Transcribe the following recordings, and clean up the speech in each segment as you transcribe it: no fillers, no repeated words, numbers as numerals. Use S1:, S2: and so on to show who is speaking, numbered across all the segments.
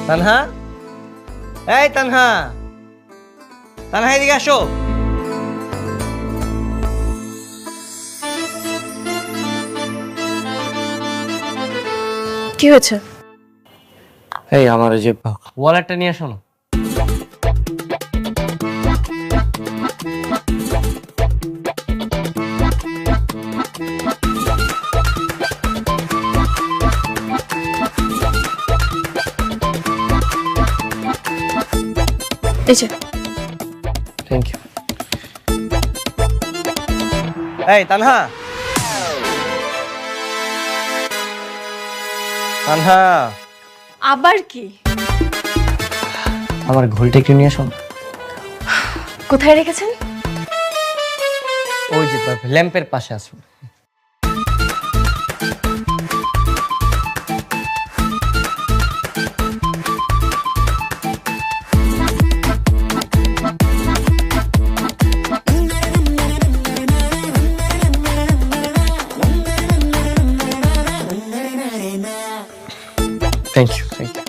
S1: তানহা, এই তানহা, তানহা এদিকে আসো।
S2: কি হয়েছে?
S1: এই আমার যে ওয়ালেটটা নিয়ে আসো না।
S2: এই যে।
S1: Thank you. এই তানহা, তানহা,
S2: আবার কি?
S1: আমার ঘড়িটা একটু নিয়ে আসো।
S2: কোথায় রেখেছেন?
S1: ওই যে ল্যাম্পের পাশে আসো। Thank you, thank you.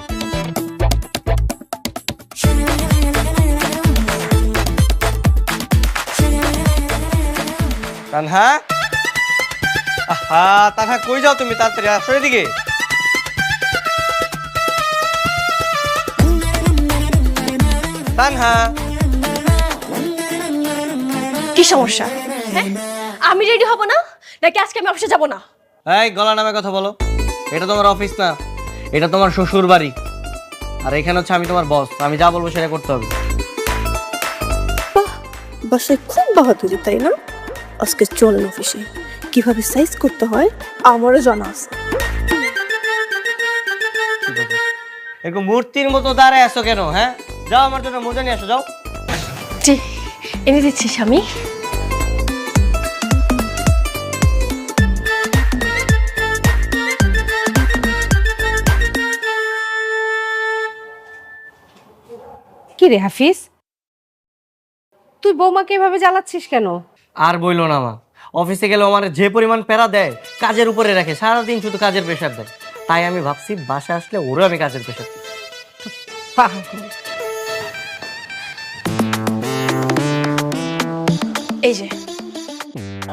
S1: Tanha, আহা তানহা কই যাও তুমি? তাড়াতাড়ি আসো এদিকে। তানহা,
S2: কি সমস্যা? হ্যাঁ, আমি রেডি হব না নাকি আজকে আমি অফিসে যাব না?
S1: এই গলা নামে কথা বলো। এটা তোমার অফিস না, এটা তোমার শ্বশুর বাড়ি। আর এখানে হচ্ছে আমি তোমার বস, আমি যা বলবো সেটা করতে হবে।
S2: বাসায় খুব বাহাদুরি, তাই না? আজকে চলেন অফিসে, কিভাবে সাইজ করতে হয় আমারও জানা আছে।
S1: এরকম মূর্তির মতো দাঁড়ায় আছো কেন? হ্যাঁ, যাও আমার জন্য মোজা নিয়ে আসো, যাও।
S2: জি, এনে দিচ্ছি স্বামী।
S3: কি রে হাফিজ, তুই বৌমাকে এভাবে জ্বালাচ্ছিস কেন?
S1: আর বইলো না মা, অফিসে গেলে আমার যে পরিমাণ প্যারা দেয়, কাজের উপরে রাখে, সারাদিন শুধু কাজের প্রেশার দেয়। তাই আমি ভাবছি বাসা আসলে ওরও আমি কাজের প্রেশার দিই।
S2: এই যে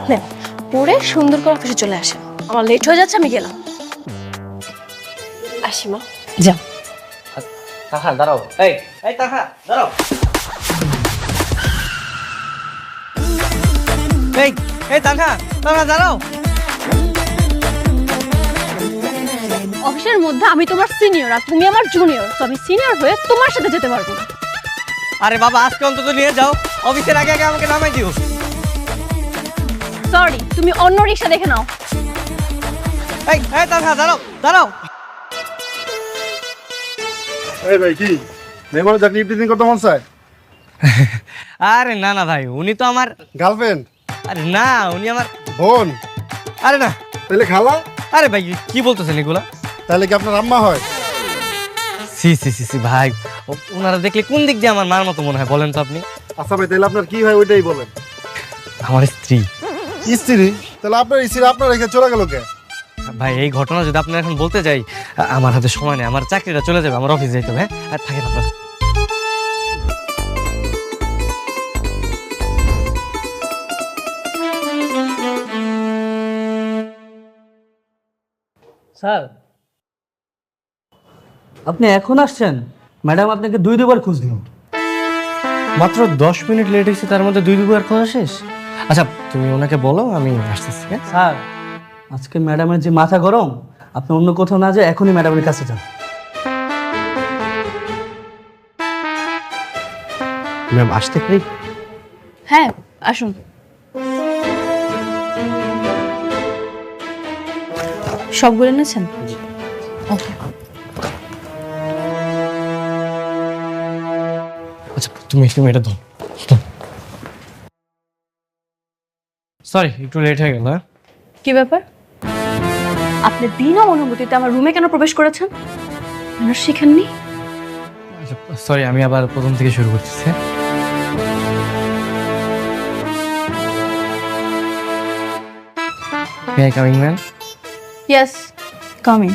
S2: নেন, পরে সুন্দর করে অফিসে চলে আসেন। আমার লেট হয়ে যাচ্ছে, আমি গেলাম। আসি মা।
S3: যা।
S1: তাহা দাঁড়াও, এই এই তাহা দাঁড়াও। এই এই তাহা, তাহা দাঁড়াও।
S2: অফিসের মধ্যে আমি তোমার সিনিয়র আর তুমি আমার জুনিয়র, তো আমি সিনিয়র হয়ে তোমার সাথে যেতে পারবো না।
S1: আরে বাবা, আজকে অন্তত নিয়ে যাও, অফিসের আগে আগে আমাকে নামাই দিও।
S2: সরি, তুমি অন্য রিক্সা দেখে নাও।
S1: এই এই তাহা দাঁড়াও, দাঁড়াও।
S4: এই ভাই কি মেহমান চাকরি ইভনিং করতে মন চায়?
S1: আরে না না ভাই, উনি তো আমার
S4: গার্লফ্রেন্ড?
S1: আরে না, উনি আমার
S4: বোন?
S1: আরে না।
S4: তাহলে খালা?
S1: আরে ভাই কি বলতেছেন এগুলা?
S4: তাহলে কি আপনার আম্মা হয়?
S1: সি সি সি সি ভাই, ওনারা দেখলে কোন দিক দিয়ে আমার মার মতো মনে হয় বলেন তো আপনি?
S4: আচ্ছা ভাই, তাহলে আপনার কি হয় ওইটাই বলেন।
S1: আমার স্ত্রী।
S4: স্ত্রী? তাহলে আপনার স্ত্রী আপনার রেখে চলে গেল কে?
S1: ভাই এই ঘটনা যদি আপনার এখন বলতে যাই, আমার হাতে সময় নেই, আমার চাকরিটা চলে যাবে, আমার অফিস যাইতে হবে। হ্যাঁ, আর থাকেন আপনার।
S5: স্যার, আপনি এখন আসছেন? ম্যাডাম আপনাকে দুইবার খুঁজলো।
S1: মাত্র 10 মিনিট লেট হয়েছে, তার মধ্যে দুইবার খোঁজা শেষ। আচ্ছা তুমি ওনাকে বলো আমি আসতেছি। হ্যাঁ
S5: স্যার, আজকে ম্যাডামের যে মাথা গরম, আপনি অন্য কোথাও না যায় এখনই ম্যাডামের কাছে যান।
S1: ম্যাম আসতে পারি?
S2: হ্যাঁ আসুন। সবগুলো এনেছেন? ওকে।
S1: আচ্ছা তুমি এটা ধর। সরি একটু লেট হয়ে গেল।
S6: কি ব্যাপার? আপনি বিনা অনুমতিতে আমার রুমে কেন প্রবেশ করেছেন? ম্যানার্স শিখেননি?
S1: সরি আমি আবার প্রথম থেকে শুরু করতেছি। May I coming, ma'am?
S6: Yes, coming.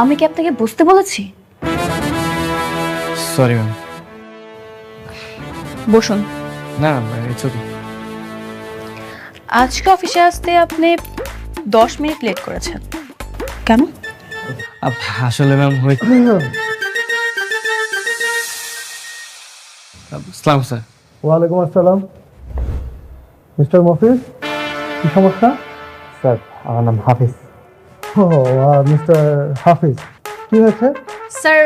S6: আমি কি আপনাকে বুঝতে বলেছি?
S1: Sorry ma'am.
S6: বসুন।
S1: না ইটস ওকে।
S6: আজকে অফিসে আসতে আপনি 10 মিনিট লেট করেছেন কেন?
S1: আসলে ম্যাম আসসালাম স্যার।
S7: ওয়ালাইকুম আসসালাম। মিস্টার মফিজ, কি সমস্যা?
S1: স্যার আমার নাম হাফিজ।
S7: ও মিস্টার হাফিজ, কি হয়েছে?
S6: স্যার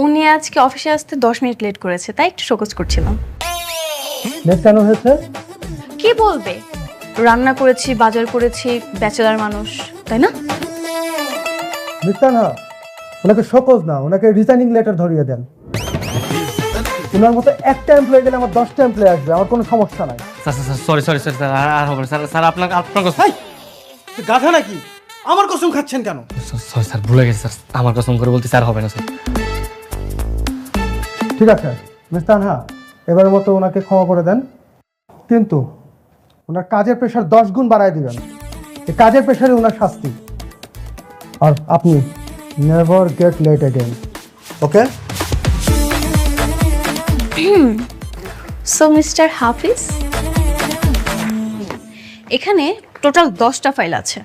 S6: উনি আজকে অফিসে আসতে 10 মিনিট লেট করেছে, তাই একটু শোকজ করছিলাম।
S7: লেট কেন হয়েছে?
S6: কি বলবে, রান্না করেছি, বাজার করেছি, ব্যাচেলার মানুষ, তাই না?
S7: মিস্টার না, ওনাকে শোকজ না, ওনাকে রিজাইনিং লেটার ধরিয়ে দেন। ওনার মতো একটা এমপ্লয়ি গেলে আমার 10টা এমপ্লয়ি আসবে, আমার কোনো সমস্যা নাই।
S1: স্যার সরি স্যার আর হবে না স্যার। স্যার আপনার কসম।
S5: গাধা নাকি? আমার কসম খাচ্ছেন কেন?
S1: সরি স্যার ভুলে গেছি স্যার, আমার কসম করে বলতে স্যার হবে না স্যার।
S7: ঠিক আছে মিস্টার হ্যাঁ, এবারের মতো ওনাকে ক্ষমা করে দেন, কিন্তু ওনার কাজের প্রেশার 10 গুণ বাড়ায় দিবেন। এই কাজের প্রেশারে ওনার শাস্তি। আর আপনি নেভার গেট লেট অ্যাগেন, ওকে?
S6: সো মিস্টার হাফিজ, এখানে টোটাল 10টা ফাইল আছে।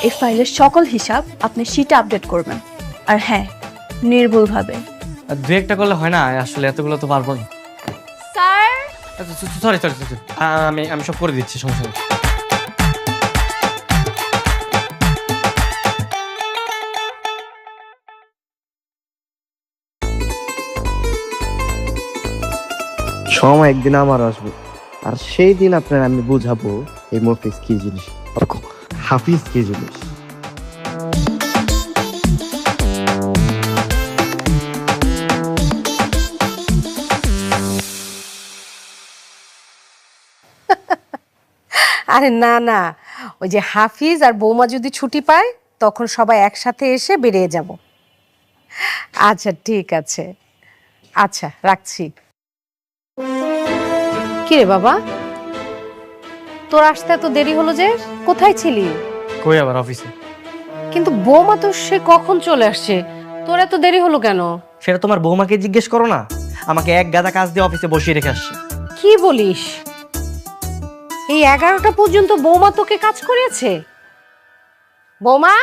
S6: এই ফাইলের সকল হিসাব আপনি শিটে আপডেট করবেন। আর হ্যাঁ, নির্ভুলভাবে।
S1: দু একটা করলে হয় না, আসলে এতগুলো তো পারবো না।
S6: স্যার
S1: সরি আমি সব করে দিচ্ছি, সমস্যা নেই।
S8: সময় একদিন আমার আসবে, আর সেই দিন আপনার আমি বুঝাবো এই মফিজ কি জিনিস, হাফিজ কি জিনিস।
S3: আরে না না, ওই যে হাফিজ আর বৌমা যদি ছুটি পায় তখন সবাই একসাথে এসে বেরিয়ে যাব। আচ্ছা ঠিক আছে, আচ্ছা রাখছি। কি রে বাবা, তোর আসতে এত দেরি হলো যে? কোথায় ছিলি?
S1: কই আবার অফিসে।
S3: কিন্তু বৌমা তো সে কখন চলে আসছে, তোর এত দেরি হলো কেন?
S1: সেটা তোমার বৌমাকে জিজ্ঞেস করো না, আমাকে এক গাদা কাজ দিয়ে অফিসে বসিয়ে রেখে আসছে।
S3: কি বলিস? এই 11টা পর্যন্ত বৌমা তোকে কাজ করিয়েছে? বৌমা,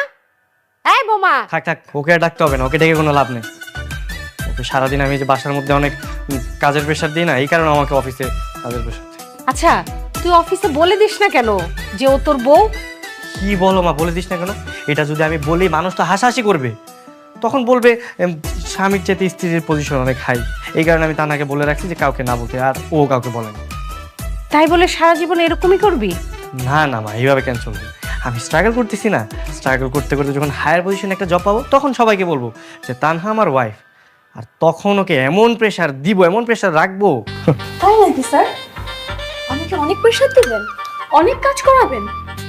S3: এই বৌমা।
S1: থাক ওকে আর ডাকতে হবে না, ওকে ডেকে কোনো লাভ নেই। ওকে সারাদিন আমি যে বাসার মধ্যে অনেক কাজের প্রেশার দিই না, এই কারণে আমাকে অফিসে কাজের প্রেশার দেয়।
S3: আচ্ছা তুই অফিসে বলে দিস না কেন যে ও তোর বউ?
S1: কি বলো মা, বলে দিস না কেন? এটা যদি আমি বলি মানুষ তো হাসাহাসি করবে, তখন বলবে স্বামীর চেয়ে স্ত্রীর পজিশন অনেক হাই। এই কারণে আমি তানাকে বলে রাখছি যে কাউকে না বলতে, আর ও কাউকে বলেনি।
S3: তাই বলে সারা জীবন এরকমই করবি?
S1: না মা, এইভাবে কেন চলবে? আমি স্ট্রাগল করতেছি না, স্ট্রাগল করতে করতে যখন হায়ার পজিশনে একটা জব পাবো তখন সবাইকে বলবো যে তানহা আমার ওয়াইফ, আর তখন ওকে এমন প্রেশার দিব, এমন প্রেশার রাখবো।
S6: তাই নাকি স্যার? আমাকে অনেক প্রেশার দিবেন, অনেক কাজ করাবেন,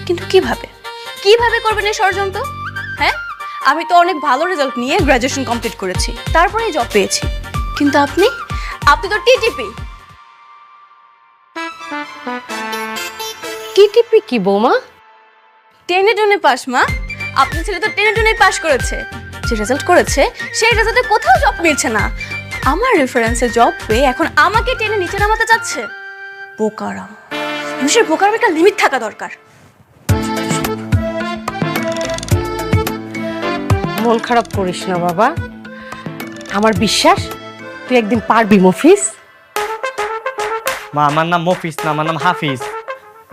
S6: কিন্তু কিভাবে কিভাবে করবেন এই ষড়যন্ত্র? হ্যাঁ, আমি তো অনেক ভালো রেজাল্ট নিয়ে গ্র্যাজুয়েশন কমপ্লিট করেছি, তারপরে জব পেয়েছি, কিন্তু আপনি তো টিটিপি।
S3: টিটিপি কি বৌমা?
S6: টেনে টুনে পাস মা। আপনার ছেলে তো টেনে টুনে পাস করেছে, যে রেজাল্ট করেছে সেই রেজাল্টে কোথাও জব মিলছে না। আমার রেফারেন্সে জব পেয়ে এখন আমাকে টেনে নিচে নামাতে চাচ্ছে। বোকারাম, মানুষের বোকারাম একটা লিমিট থাকা দরকার।
S3: মন খারাপ করিস না বাবা, আমার বিশ্বাস তুই একদিন পারবি মফিজ।
S1: মা আমার নাম মফিজ না, আমার নাম হাফিজ।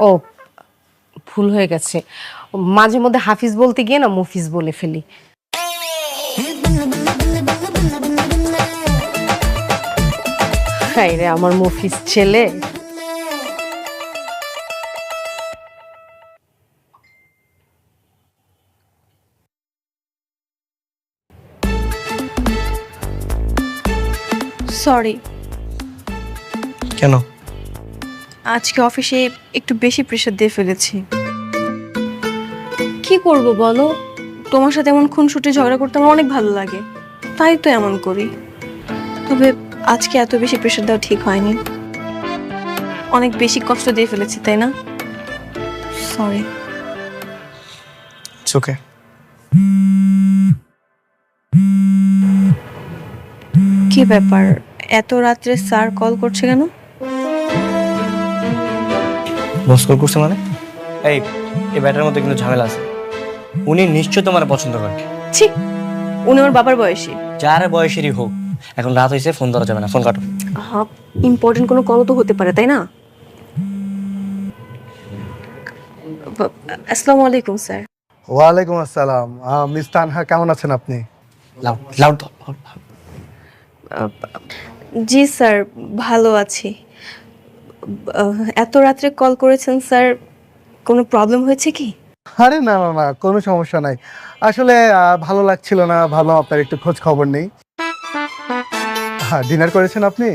S3: ও ভুল হয়ে গেছে, মাঝে মধ্যে হাফিজ বলতে গিয়ে না মফিজ বলে ফেলি। হায় রে আমার মফিজ ছেলে।
S6: সরি,
S1: কেন?
S6: আজকে অফিসে একটু বেশি প্রেশার দিয়ে ফেলেছি। কি করব বলো, তোমার সাথে এমন খুনসুটি ঝগড়া করতে আমার অনেক ভালো লাগে, তাই তো এমন করি। তবে আজকে এত বেশি প্রেশার দেওয়া ঠিক হয়নি, অনেক বেশি কষ্ট দিয়ে ফেলেছি, তাই না? সরি।
S1: It's okay.
S6: কি ব্যাপার, এত রাত্রে স্যার কল করছে কেন?
S1: বস কল করছে মানে? এই ব্যাটার মধ্যে কিন্তু ঝামেলা আছে। উনি নিশ্চয় তোমার পছন্দ করেন।
S6: ছি, উনি আমার বাবার বয়সী।
S1: যার বয়সেরই হোক, এখন রাত হয়েছে, ফোন ধরা যাবে না, ফোন কাটো।
S6: ইম্পর্টেন্ট কোনো কল তো হতে পারে, তাই না? আসসালামু আলাইকুম স্যার।
S7: ওয়ালাইকুম আসসালাম। মিস তানহা, কেমন আছেন আপনি?
S1: Loud loud.
S6: জি স্যার, ভালো আছি। এত রাত্রে কল করেছেন স্যার, কোনো প্রবলেম হয়েছে কি?
S7: আরে না না না, কোনো সমস্যা নাই। আসলে ভালো লাগছিল না, ভালো আপনার একটু খোঁজ খবর নেই। হ্যাঁ, ডিনার করেছেন আপনি?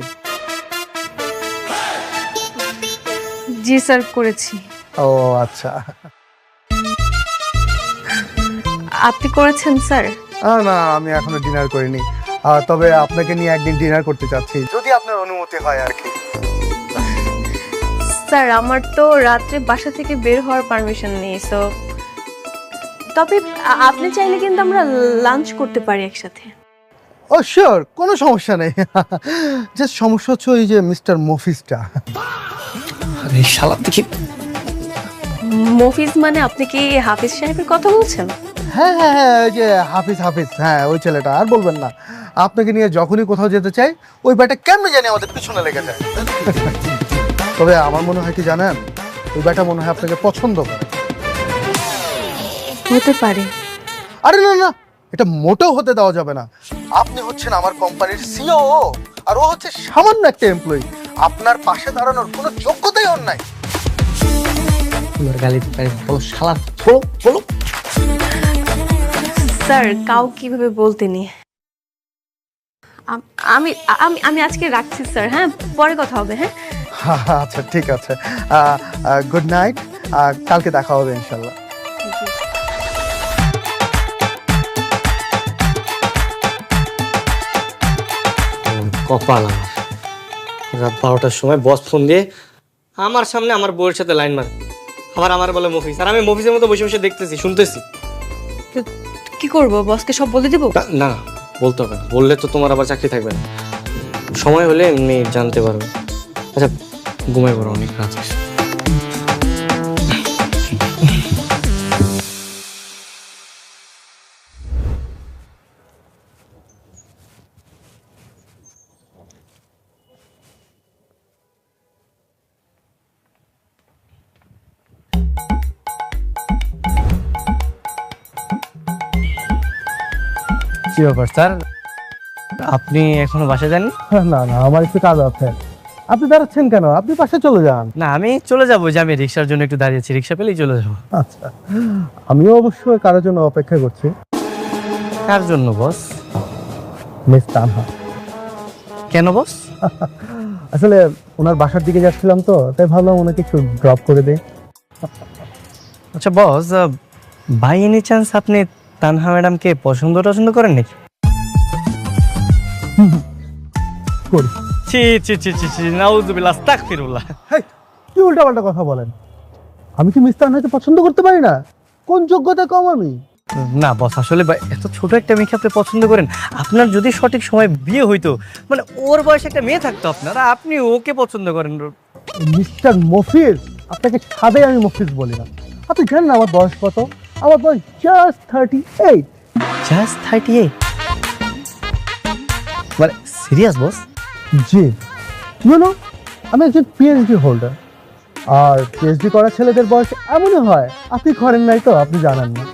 S6: জি স্যার, করেছি।
S7: ও আচ্ছা।
S6: আপনি করেছেন স্যার?
S7: না, আমি এখনো ডিনার করিনি। তবে আপনাকে নিয়ে একদিন ডিনার করতে চাচ্ছি, যদি আপনার অনুমতি হয় আর কি।
S6: স্যার, আমার তো রাত্রে বাসা থেকে বের হওয়ার পারমিশন নেই, সো তবে আপনি চাইলে কিন্তু আমরা লাঞ্চ করতে পারি একসাথে।
S7: ও শিওর, কোনো সমস্যা নেই। যে সমস্যা হচ্ছে ওই যে মিস্টার মফিজটা।
S1: আরে শালা দেখি।
S6: মফিজ মানে আপনি কি হাফিজ সাহেবের কথা বলছেন?
S7: হ্যাঁ হ্যাঁ হ্যাঁ, ওই যে হাফিজ, হ্যাঁ ওই ছেলেটা। আর বলবেন না, আপনাকে নিয়ে যখনই কোথাও যেতে চাই ওই ব্যাটা কেমনে জানি আমাদের পিছনে লেগে যায়। তবে আমার মনে হয় কি জানেন, ওই ব্যাটা মনে হয় আপনাকে পছন্দ করে।
S6: হতে পারে।
S7: আরে না না, এটা মোটেও হতে দেওয়া যাবে না। আপনি হচ্ছেন আমার কোম্পানির সিও, আর ও হচ্ছে সামান্য একটা এমপ্লয়ি। আপনার পাশে দাঁড়ানোর কোনো যোগ্যতাই ওর নাই।
S1: তোমার গালি বলো শালা, বলো বলো।
S6: স্যার, কাউ কিভাবে বলতে নেই। আমি আমি আমি আজকে রাখছি স্যার, হ্যাঁ পরে কথা হবে। হ্যাঁ
S7: আচ্ছা ঠিক আছে, গুড নাইট। কালকে দেখা হবে ইনশাল্লাহ।
S1: কপাল আমার, রাত 12টার সময় বস ফোন দিয়ে আমার সামনে আমার বউয়ের সাথে লাইন মারে, আমার বলে মফিজ, আর আমি মফিজের মতো বসে বসে দেখতেছি, শুনতেছি।
S6: কি করব, বসকে সব বলে দিব?
S1: না না, বলতে হবে না, বললে তো তোমার আবার চাকরি থাকবে না। সময় হলে এমনি জানতে পারবে। আচ্ছা ঘুমাই পড়ো, অনেক রাত হয়েছে। কি ব্যাপার স্যার, আপনি এখনো বাসায় যাননি?
S7: না না, আমার একটু কাজ আছে। আপনি দাঁড়াচ্ছেন কেন? আপনি পাশে চলে যান।
S1: না আমি চলে যাবো, যে আমি রিক্সার জন্য একটু দাঁড়িয়েছি, রিক্সা পেলেই চলে যাবো।
S7: আচ্ছা, আমিও অবশ্য কারোর জন্য অপেক্ষা করছি।
S1: কার জন্য বস?
S7: মিস তানহা।
S1: কেন বস?
S7: আসলে ওনার বাসার দিকে যাচ্ছিলাম তো, তাই ভাবলাম ওনাকে একটু ড্রপ করে দেই।
S1: আচ্ছা বস, বাই এনি চান্স আপনি তানহা ম্যাডামকে পছন্দ করেন নাকি?
S7: করি।
S1: ছি ছি ছি ছি ছি, নাউজুবিল্লাহ, আস্তাগফিরুল্লাহ।
S7: হেই, কি উল্টাপাল্টা কথা বলেন? আমি কি মিস তানহাকে পছন্দ করতে পারি না? কোন যোগ্যতা কম আমি?
S1: না বস, আসলে এত ছোট একটা মেয়েকে আপনি পছন্দ করেন। আপনার যদি সঠিক সময় বিয়ে হইতো, মানে ওর বয়সে একটা মেয়ে থাকতো আপনার, আপনি ওকে পছন্দ করেন।
S7: মিস্টার মফিজ, আপনাকে ছাদে আমি মফিজ বলি না। আপনি জানেন না আমার বয়স কত? আমার বয়স জাস্ট 38।
S1: জাস্ট 38? মানে সিরিয়াস বস?
S7: জি, নো, আমি একজন পিএইচডি হোল্ডার। আর পিএইচডি করা ছেলেদের বয়স এমনই হয়। আপনি করেন নাই তো, আপনি জানেন না।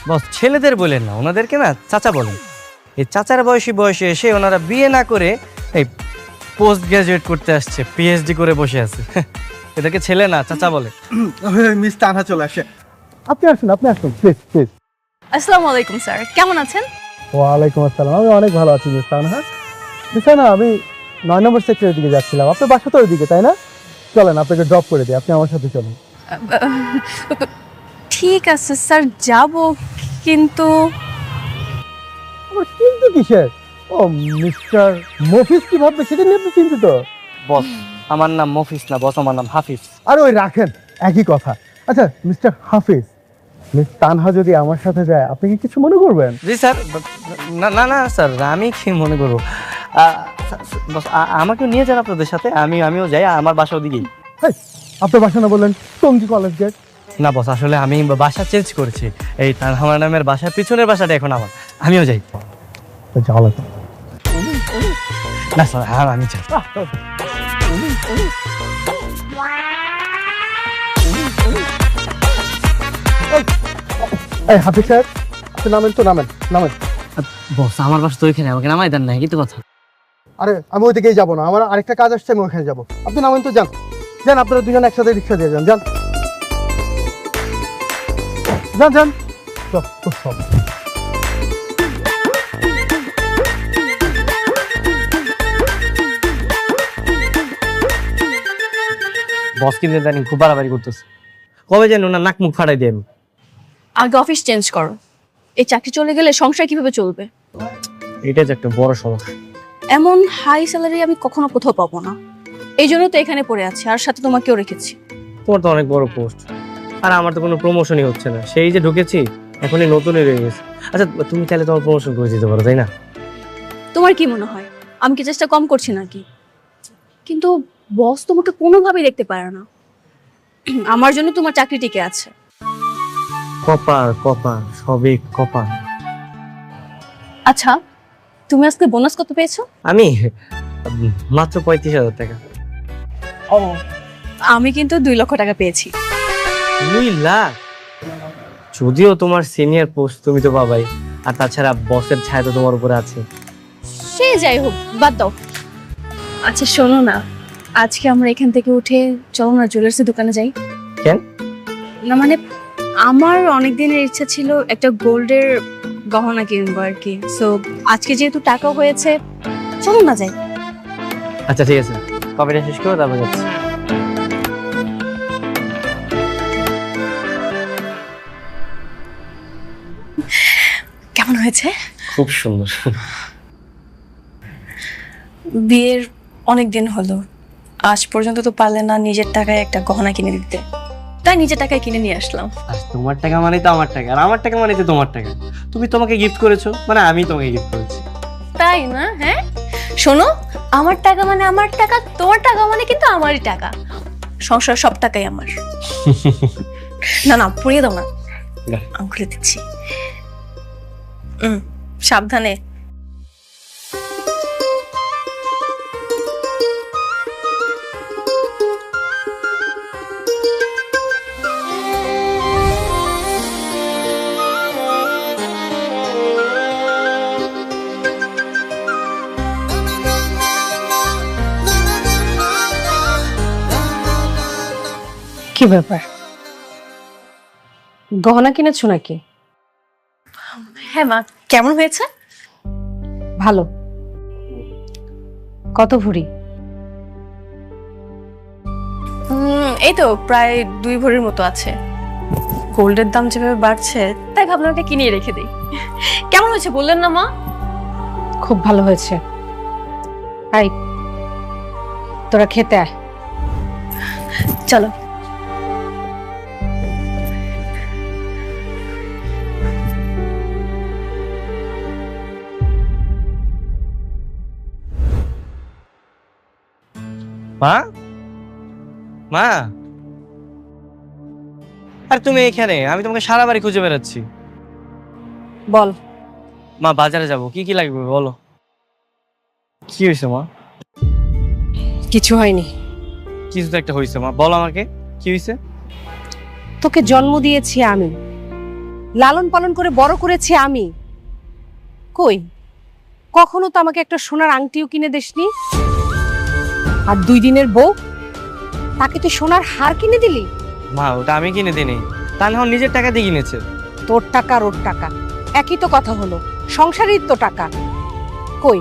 S1: বস ছেলেদের বলেন না, ওনাদেরকে না চাচা বলেন। এই চাচার বয়সে এসে ওনারা বিয়ে না করে এই পোস্ট গ্রাজুয়েট করতে আসছে, পিএইচডি করে বসে আছে। এদেরকে ছেলে না চাচা বলে।
S7: মিস তানহা চলে আসে। আপনি আসুন প্লিজ প্লিজ।
S6: আসসালামু আলাইকুম স্যার, কেমন আছেন?
S7: ওয়ালাইকুম আসসালাম, আমি অনেক ভালো আছি মিস তানহা। মিস তানহা, আমি 9 নম্বর সেক্টরের দিকে যাচ্ছিলাম। আপনার বাসা তো ওইদিকে, তাই না? চলেন আপনাকে ড্রপ করে দিই, আপনি আমার সাথে চলুন।
S6: ঠিক আছে স্যার, যাব, কিন্তু
S7: আমার কিন্তু কিসের? ও মিস্টার মফিজ কি ভাববে সেটা নিয়ে আপনি চিন্তিত?
S1: বস, আমার নাম মফিজ না বস, আমার নাম হাফিজ।
S7: আর ওই রাখেন, একই কথা। আচ্ছা মিস্টার হাফিজ, মিস তানহা যদি আমার সাথে যায় আপনি কি কিছু মনে করবেন?
S1: জি স্যার, না না না স্যার, আমি কি মনে করবো? বস, আমাকেও নিয়ে যান আপনাদের সাথে, আমিও যাই, আমার বাসা ওদিকেই।
S7: হেই, আপনার বাসা না বললেন টঙ্গী কলেজ গেট?
S1: না বস, আসলে আমি বাসা চেঞ্জ করেছি, এই তানহামার নামের বাসার পিছনের বাসাটা এখন আমার, আমিও যাই।
S7: যাওয়া লাগবে।
S1: না স্যার, আমি চাই।
S7: এই হাফিজ সাহেব, আপনি নামেন তো, নামেন নামেন।
S1: বস, আমার বাসা তো ওইখানে, আমাকে নামাই দেন না, কিন্তু কথা।
S7: আরে আমি ওইদিকেই যাবো না, আমার আরেকটা কাজ আসছে, আমি ওখানে যাবো। আপনি নামেন তো, যান যান, আপনারা দুজন একসাথে রিক্সা দিয়ে যান, যান যান যান। সব
S1: বস কিন্তু জানি খুব বাড়াবাড়ি করতেছে, কবে যেন না নাক মুখ ফাটাই দেন।
S6: আগে অফিস চেঞ্জ করো, এই চাকরি চলে গেলে সংসার কিভাবে চলবে?
S1: এটা যে একটা বড় সমস্যা।
S6: এমন হাই স্যালারি আমি কখনো কোথাও পাবো না, এই জন্য তো এখানে পড়ে আছি, আর সাথে তোমাকেও রেখেছি।
S1: তোমার তো অনেক বড় পোস্ট, আর আমার তো কোনো প্রমোশনই হচ্ছে না, সেই যে ঢুকেছি এখনই নতুনই রয়ে গেছে। আচ্ছা, তুমি চাইলে তোমার প্রমোশন করে দিতে পারো, তাই না?
S6: তোমার কি মনে হয় আমি কি চেষ্টা কম করছি নাকি? কিন্তু বস তোমাকে কোনোভাবেই দেখতে পারে না, আমার জন্য তোমার চাকরি টিকে আছে।
S1: কপার কপার সবই কপার।
S6: আচ্ছা, তুমি আজকে বোনাস কত পেয়েছো?
S1: আমি মাত্র 35,000 টাকা।
S6: ও, আমি কিন্তু 2 লক্ষ টাকা পেয়েছি।
S1: 2 লাখ? যদিও তোমার সিনিয়র পোস্ট, তুমি তো পাবাই, আর তাছাড়া বসের ছায়া তো তোমার উপরে আছে।
S6: সে যাই হোক, বাদ দাও। আচ্ছা শোনো না, আজকে আমরা এখান থেকে উঠে চলো না জুয়েলার্সের দোকানে যাই।
S1: কেন?
S6: না মানে আমার অনেক দিনের ইচ্ছা ছিল একটা গোল্ডের গহনা কিনবো আর কি, সো আজকে যেহেতু টাকা হয়েছে, চলো না যাই।
S1: আচ্ছা ঠিক আছে, কপিটা শেষ করো, তারপর যাচ্ছি।
S6: কেমন হয়েছে?
S1: খুব সুন্দর।
S6: বিয়ের অনেক দিন হলো, আজ পর্যন্ত তো পারলে না নিজের টাকায় একটা গহনা কিনে দিতে, তাই নিজের টাকায় কিনে নিয়ে আসলাম।
S1: আর তোমার টাকা মানেই তো আমার টাকা, আর আমার টাকা মানেই তো তোমার টাকা। তুমি তোমাকে গিফট করেছো, মানে আমি তোমাকে গিফট করেছি।
S6: তাই না? হ্যাঁ শোনো, আমার টাকা মানে আমার টাকা, তোমার টাকা মানে কিন্তু আমারই টাকা, সংসার সব টাকাই আমার। না না, পুড়িয়ে দাও না, আমি খুলে দিচ্ছি। সাবধানে।
S3: কি ব্যাপার, গহনা কিনেছো নাকি?
S6: হ্যাঁ মা, কেমন হয়েছে?
S3: ভালো। কত ভরি?
S6: এই তো প্রায় 2 ভরির মতো আছে। গোল্ডের দাম যেভাবে বাড়ছে, তাই ভাবলাম এটা কিনে রেখে দিই। কেমন হয়েছে বললেন না মা?
S3: খুব ভালো হয়েছে। আই, তোরা খেতে আয়।
S6: চলো।
S1: মা, মা, আর তুমি এখানে? আমি তোমাকে সারা বাড়ি খুঁজে বেড়াচ্ছি।
S3: বল।
S1: মা, বাজারে যাব, কি কি লাগবে বলো। কি হয়েছে মা?
S3: কিছু হয়নি।
S1: কিছু তো একটা হয়েছে মা, বলো আমাকে কি হয়েছে।
S3: তোকে জন্ম দিয়েছি আমি, লালন পালন করে বড় করেছি আমি, কই কখনো তো আমাকে একটা সোনার আংটিও কিনে দিসনি। আর 2 দিনের বউ, তাকে তুই সোনার হার কিনে দিলি।
S1: মা, ওটা আমি কিনে দিইনি, তা না নিজের টাকা দিয়ে কিনেছে।
S3: তোর টাকা আর ওর টাকা একই তো কথা হলো, সংসারের তো টাকা। কই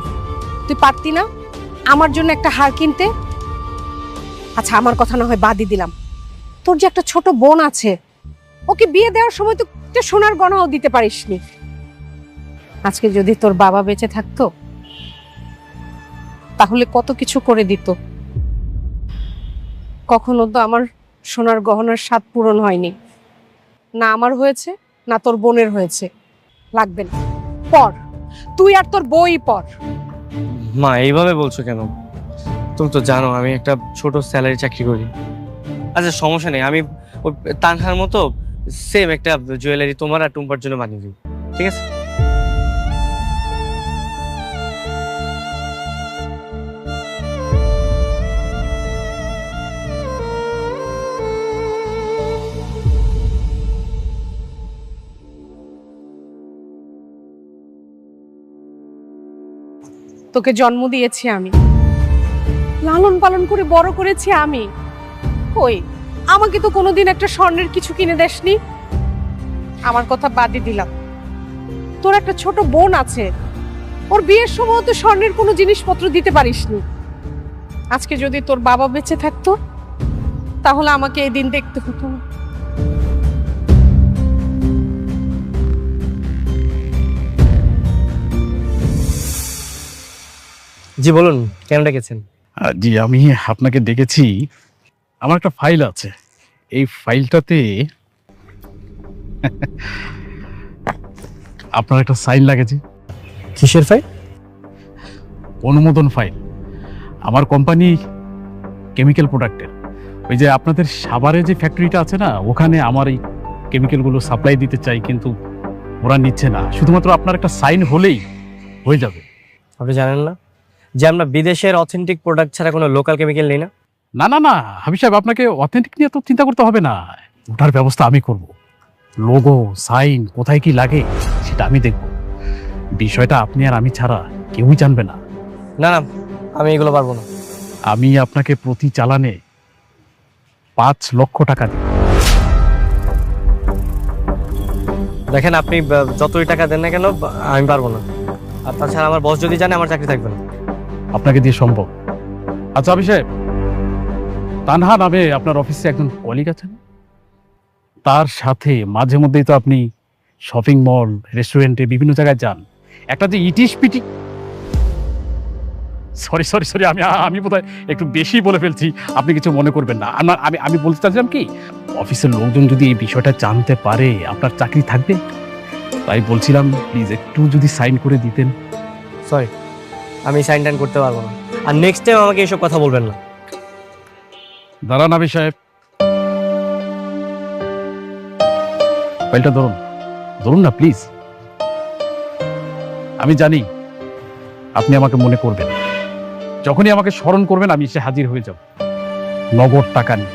S3: তুই পারতি না? আমার জন্য একটা হার কিনতে? আচ্ছা, আমার কথা না হয় বাদই দিলাম, তোর যে একটা ছোট বোন আছে, ওকে বিয়ে দেওয়ার সময় তো একটা সোনার গয়নাও দিতে পারিসনি। আজকে যদি তোর বাবা বেঁচে থাকতো তাহলে কত কিছু করে দিত। কখনো তো আমার সোনার গহনার স্বাদ পূরণ হয়নি, না আমার হয়েছে না তোর বোনের হয়েছে। লাগবে না, পর তুই আর তোর বই পর।
S1: মা এইভাবে বলছো কেন? তুমি তো জানো আমি একটা ছোট স্যালারি চাকরি করি। আচ্ছা সমস্যা নেই, আমি ওই তানহার মতো সেম একটা জুয়েলারি তোমার আর টুম্পার জন্য বানিয়ে দিই, ঠিক আছে?
S3: তোকে জন্ম দিয়েছি আমি, লালন পালন করে বড় করেছি আমি। কই, আমাকে তো কোনোদিন একটা স্বর্ণের কিছু কিনে দেসনি। আমার কথা বাদই দিলাম, তোর একটা ছোট বোন আছে, ওর বিয়ের সময় তো স্বর্ণের কোনো জিনিসপত্র দিতে পারিসনি। আজকে যদি তোর বাবা বেঁচে থাকতো তাহলে আমাকে এই দিন দেখতে হতো না।
S1: জি বলুন, কেন ডেকেছেন?
S9: জি, আমি আপনাকে দেখেছি। আমার একটা ফাইল আছে, এই ফাইলটাতে আপনার একটা সাইন লাগেছে।
S1: কিসের ফাইল?
S9: অনুমোদন ফাইল। আমার কোম্পানি কেমিক্যাল প্রোডাক্টের, ওই যে আপনাদের সাভারে যে ফ্যাক্টরিটা আছে না, ওখানে আমার এই কেমিক্যালগুলো সাপ্লাই দিতে চাই, কিন্তু ওরা নিচ্ছে না। শুধুমাত্র আপনার একটা সাইন হলেই হয়ে যাবে।
S1: আপনি জানেন না যে আমরা বিদেশের অথেন্টিক প্রোডাক্ট ছাড়া কোনো লোকাল কেমিক্যাল নেই না?
S9: না না না হাবিব সাহেব, আপনাকে অথেন্টিক নিয়ে তো চিন্তা করতে হবে না, ওটার ব্যবস্থা আমি করব। লোগো সাইন কোথায় কি লাগে সেটা আমি দেখব। বিষয়টা আপনি আর আমি ছাড়া কেউই জানবে না।
S1: না না, আমি এগুলো পারবো না।
S9: আমি আপনাকে প্রতি চালানে 5 লক্ষ টাকা দিই।
S1: দেখেন, আপনি যতই টাকা দেন না কেন আমি পারবো না। আর তাছাড়া আমার বস যদি জানে আমার চাকরি থাকবে না।
S9: আপনাকে দিয়ে সম্ভব। আচ্ছা হাবিব সাহেব, তানহা নামে আপনার অফিসে একজন কলিগ আছেন, তার সাথে মাঝে মধ্যেই তো আপনি শপিং মল রেস্টুরেন্টে বিভিন্ন জায়গায় যান। একটা যে ইটিস পিটি, সরি সরি সরি আমি বোধহয় একটু বেশি বলে ফেলছি, আপনি কিছু মনে করবেন না। আমি বলতে চাচ্ছিলাম কি, অফিসের লোকজন যদি এই বিষয়টা জানতে পারে আপনার চাকরি থাকবে, তাই বলছিলাম প্লিজ একটু যদি সাইন করে দিতেন।
S1: সরি, আমি সাইন টাইন করতে পারবো না। আর নেক্সট টাইম আমাকে এসব কথা বলবেন না।
S9: দাঁড়ান হাবিব সাহেব, ফাইলটা ধরুন, ধরুন না প্লিজ। আমি জানি আপনি আমাকে মনে করবেন, যখনই আমাকে স্মরণ করবেন আমি এসে হাজির হয়ে যাব নগদ টাকা নিয়ে।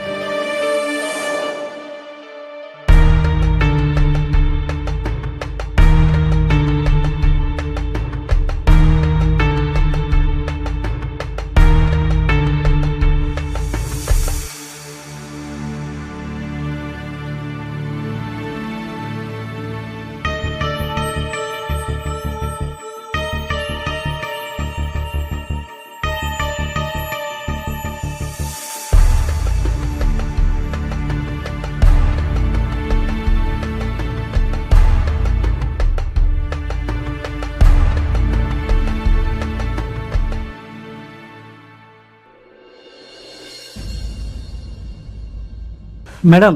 S5: ম্যাডাম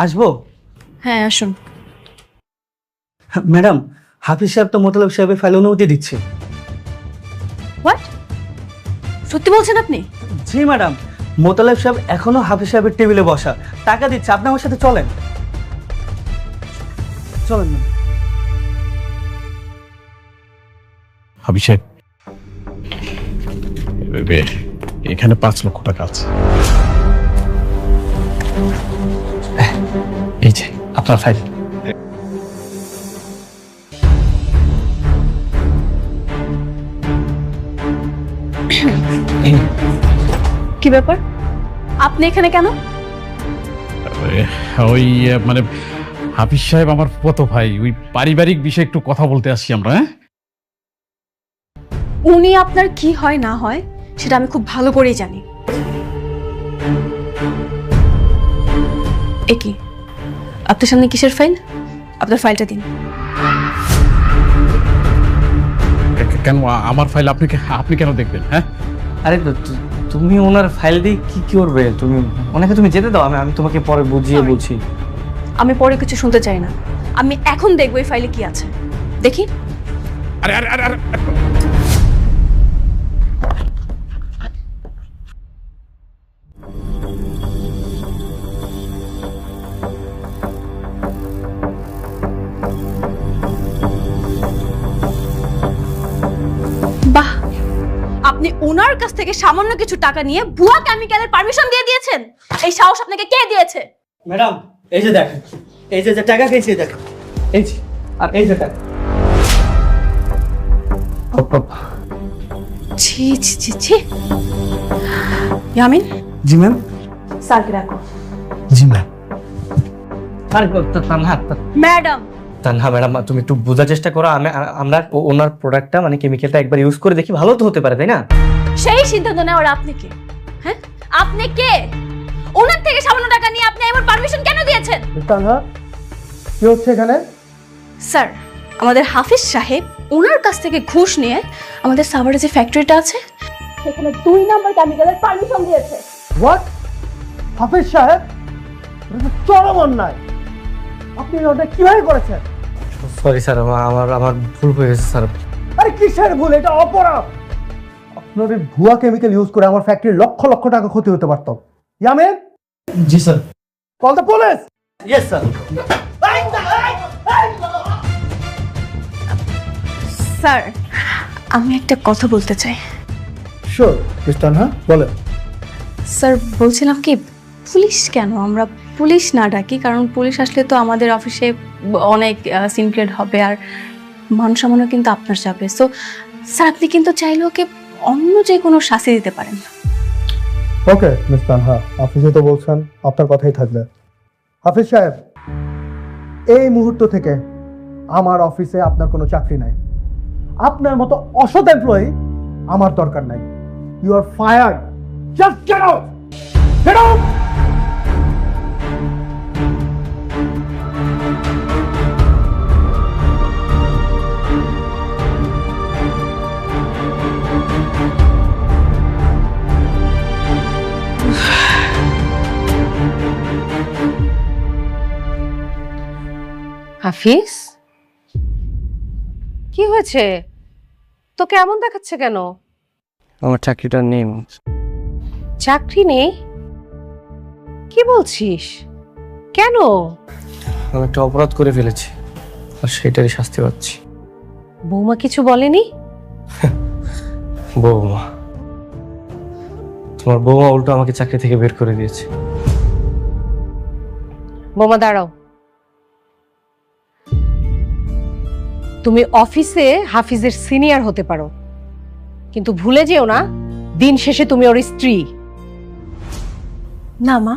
S5: আসবো?
S6: হ্যাঁ আসুন।
S5: ম্যাডাম, হাফিজ সাহেব তো মোতালেব সাহেবের ফাইল অনুমতি দিচ্ছে।
S6: হোয়াট? সত্যি বলছেন আপনি?
S5: জি ম্যাডাম, মোতালেব সাহেব এখনো হাফিজ সাহেবের টেবিলে বসা, টাকা দিচ্ছে। আপনি আমার সাথে চলেন, চলেন ম্যাম।
S9: হাবিব সাহেব, এখানে 5 লক্ষ টাকা আছে।
S5: এই যে আপনার ফাইল।
S6: কি ব্যাপার, আপনি এখানে কেন?
S9: ওই মানে হাফিজ সাহেব আমার কত ভাই, ওই পারিবারিক বিষয়ে একটু কথা বলতে আসছি আমরা।
S6: উনি আপনার কি হয় না হয় সেটা আমি খুব ভালো করেই জানি। এ কি আপনার সামনে কিসের ফাইল? আপনার ফাইলটা দিন।
S9: কেন আমার ফাইল আপনি কেন দেখবেন? হ্যাঁ,
S1: আরে তুমি ওনার ফাইল দিয়ে কি করবে? ওনাকে তুমি যেতে দাও, আমি তোমাকে পরে বুঝিয়ে বলছি।
S6: আমি পরে কিছু শুনতে চাই না, আমি এখন দেখবো এই ফাইলে কি আছে। দেখি।
S9: আরে আরে আরে আরে
S6: বাহ, আপনি ওনার কাছ থেকে সামান্য কিছু টাকা নিয়ে ভুয়া কেমিক্যালের পারমিশন দিয়ে দিয়েছেন। এই সাহস আপনাকে কে দিয়েছে?
S5: ম্যাডাম, এই যে দেখেন, এই যে টাকা খেয়েছি দেখেন, এই যে, আর এই যে টাকা।
S6: ছি ছি ছি ছি। ইয়ামিন,
S5: জি ম্যাম।
S6: স্যারকে রাখো।
S5: জি ম্যাম।
S1: আরে তানহা
S6: ম্যাডাম,
S1: তানহা ম্যাডাম, তুমি একটু বোঝার চেষ্টা করো। আমরা ওনার প্রোডাক্টটা মানে কেমিক্যালটা একবার ইউজ করে দেখি, ভালো তো হতে পারে, তাই না?
S6: সেই সিদ্ধান্ত নেওয়ার আপনি কে? হ্যাঁ, আপনি কে? ওনার থেকে সামান্য টাকা নিয়ে আপনি এমন পারমিশন কেন দিয়েছেন?
S7: তানহা, কি হচ্ছে এখানে?
S6: স্যার, আমাদের হাফিজ সাহেব ওনার কাছ থেকে ঘুষ নিয়ে আমাদের সাভারে যে ফ্যাক্টরিটা আছে সেখানে 2 নাম্বার কেমিক্যালের পারমিশন দিয়েছে।
S7: হোয়াট? হাফিজ সাহেব, এটা তো চরম অন্যায়। আপনি ওটা কিভাবে করেছেন?
S1: সরি স্যার, আমার ভুল হয়ে গেছে স্যার।
S7: আরে কিসের ভুল? এটা অপরাধ। আপনার এই ভুয়া কেমিক্যাল ইউজ করে আমার ফ্যাক্টরির লক্ষ লক্ষ টাকা ক্ষতি হতে পারত। ইয়ামিন,
S5: জি sir.
S7: Call the police.
S5: Yes sir.
S6: Sir, আমি একটা কথা বলতে চাই।
S7: শিওর মিস তানহা, বলেন।
S6: স্যার, বলছিলাম কি, পুলিশ কেন আমরা পুলিশ না ডাকি? কারণ পুলিশ আসলে তো আমাদের অফিসে অনেক সিনক্রেট হবে আর মান সম্মানও কিন্তু আপনার যাবে। সো স্যার, আপনি কিন্তু চাইলে ওকে অন্য যে কোনো শাস্তি দিতে পারেন।
S7: ওকে মিস তানহা, আপনি যেহেতু বলছেন আপনার কথাই থাকবে। হাফিজ সাহেব, এই মুহূর্ত থেকে আমার অফিসে আপনার কোনো চাকরি নাই। আপনার মতো অসৎ এমপ্লয়ি আমার দরকার নাই। You are fired. Just get out. Get out.
S3: Hafiz, কি হয়েছে? তোকে এমন দেখাচ্ছে কেন?
S1: আমার চাকরিটা নেই।
S3: চাকরি নেই? কি বলছিস? কেন?
S1: আমি একটা অপরাধ করে ফেলেছি আর সেটারই শাস্তি পাচ্ছি।
S3: বৌমা কিছু বলেনি?
S1: বৌমা, তোমার বৌমা উল্টো আমাকে চাকরি থেকে বের করে দিয়েছে।
S3: বৌমা দাঁড়াও। তুমি অফিসে হাফিজের সিনিয়র হতে পারো, কিন্তু ভুলে যেও না দিন শেষে তুমি ওর স্ত্রী।
S6: না মা,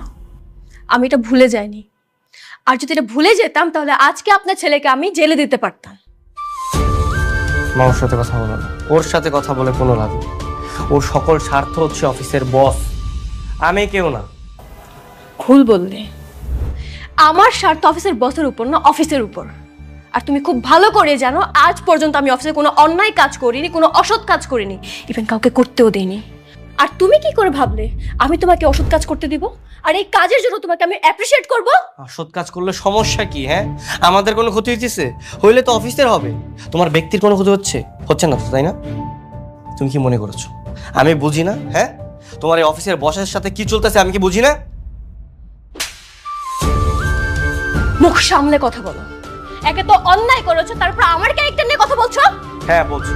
S6: আমি এটা ভুলে যাইনি। আর যদি এটা ভুলে যেতাম তাহলে আজকে আপনার ছেলেকে আমি জেলে দিতে পারতাম।
S1: মা, ওর সাথে কথা বলো না। ওর সাথে কথা বলে কোনো লাভ নেই। ওর সকল স্বার্থ হচ্ছে অফিসের বস, আমি কেউ না।
S6: ভুল বললে। আমার স্বার্থ অফিসের বসের উপর না, অফিসের উপর। আর তুমি খুব ভালো করে জানো আজ পর্যন্ত আমি অফিসে কোনো অন্যায় কাজ করিনি, কোনো অসৎ কাজ করিনি, ইভেন কাউকে করতেও দেইনি। আর তুমি কি করে ভাবলে আমি তোমাকে অসৎ কাজ করতে দিব? আর এই কাজের জন্য তোমাকে আমি অ্যাপ্রিশিয়েট করব?
S1: সৎ কাজ করলে সমস্যা কি? হ্যাঁ, আমাদের কোনো ক্ষতি হইতেছে? হইলে তো অফিসের হবে, তোমার ব্যক্তির কোনো ক্ষতি হচ্ছে না তো, তাই না? তুমি কি মনে করেছো আমি বুঝি না? হ্যাঁ, তোমার এই অফিসের বসের সাথে কি চলতেছে আমি কি বুঝি না?
S6: মুখ সামলে কথা বলো। একে তো অন্যায় করেছো, তারপর আমার ক্যারেক্টার নিয়ে কথা বলছো।
S1: হ্যাঁ বলছি।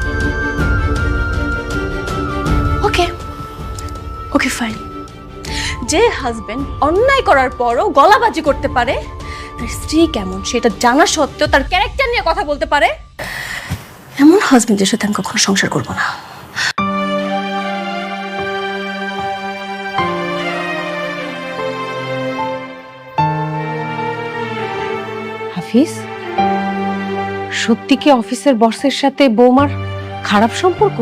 S6: ওকে ওকে ফাইন। যে হাজবেন্ড অন্যায় করার পরও গলাবাজি করতে পারে, তার স্ত্রী কেমন সেটা জানা সত্ত্বেও তার ক্যারেক্টার নিয়ে কথা বলতে পারে, এমন হাজবেন্ডের সাথে আমি কখনো সংসার করব না।
S3: হাফিজ, সত্যি কি অফিসের বসের সাথে বৌমার খারাপ সম্পর্ক?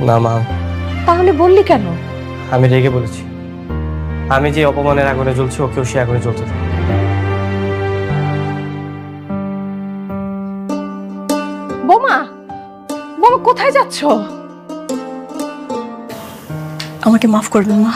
S1: না মা,
S3: তাহলে বললি কেন?
S1: আমি রেগে বলেছি, আমি যে অপমানের আগুনে জ্বলছি ওকেও সে আগুনে জ্বলতে দেব।
S3: বোমা, বোমা কোথায় যাচ্ছ?
S6: আমাকে মাফ করবেন মা।